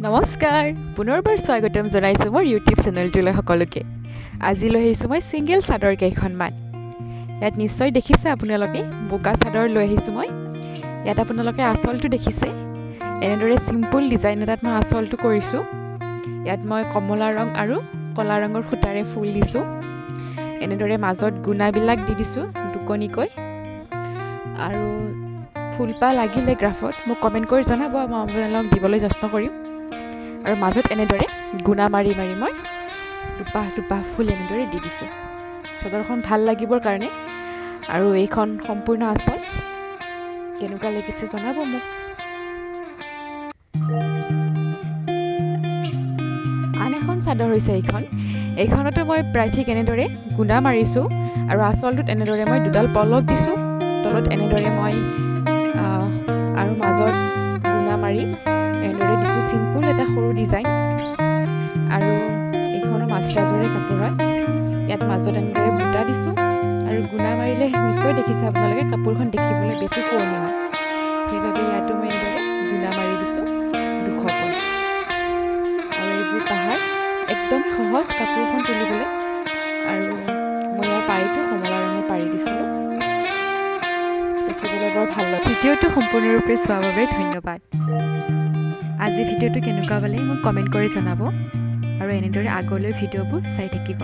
নমস্কাৰ পুনৰবাৰ স্বাগতম জনাইছোঁ মোৰ ইউটিউব চেনেলটোলৈ সকলোকে আজিলৈ আহিছোঁ মই ছিংগল চাদৰ কেইখনমান ইয়াত নিশ্চয় দেখিছে আপোনালোকে বোকা চাদৰ লৈ আহিছোঁ মই ইয়াত আপোনালোকে আঁচলটো দেখিছে এনেদৰে চিম্পল ডিজাইন এটাত মই আঁচলটো কৰিছোঁ ইয়াত মই কমলা ৰং আৰু কলা ৰঙৰ সূতাৰে ফুল দিছোঁ এনেদৰে মাজত গুণাবিলাক দি দিছোঁ দুকণিকৈ আৰু ফুলপা লাগিলে গ্ৰাফত মোক কমেণ্ট কৰি জনাব মই আপোনালোকক দিবলৈ যত্ন কৰিম আৰু মাজত এনেদৰে গুণা মাৰি মই দুপাহ ফুল এনেদৰে দি দিছোঁ চাদৰখন ভাল লাগিবৰ কাৰণে আৰু এইখন সম্পূৰ্ণ আঁচল কেনেকুৱা লাগিছে জনাব মোক আন এখন চাদৰ হৈছে এইখনতো মই প্ৰায় ঠিক এনেদৰে গুণা মাৰিছোঁ আৰু আঁচলটোত এনেদৰে মই দুডাল পলক দিছোঁ তলত এনেদৰে মই আৰু মাজত গুণা মাৰি এনেদৰে দিছোঁ চিম্পুল এটা সৰু ডিজাইন আৰু এইখনো মাছৰাজৰে কাপোৰ হয় ইয়াত মাজত এনেদৰে বুটা দিছোঁ আৰু গুণা মাৰিলে নিশ্চয় দেখিছে আপোনালোকে কাপোৰখন দেখিবলৈ বেছি শুৱনি হয় সেইবাবে ইয়াতো মই এনেদৰে গুণা মাৰি দিছোঁ দুখকৈ আৰু এইবোৰ পাহাৰ একদমেই সহজ কাপোৰখন তুলিবলৈ আৰু মই ইয়াৰ পাৰিটো কমলা ৰঙৰ পাৰি দিছিলোঁ দেখিবলৈ বৰ ভাল লাগে ভিডিঅ'টো সম্পূৰ্ণৰূপে চোৱাৰ বাবে ধন্যবাদ আজি ভিডিঅ'টো কেনেকুৱা পালে মোক কমেণ্ট কৰি জনাব আৰু এনেদৰে আগলৈ ভিডিঅ'বোৰ চাই থাকিব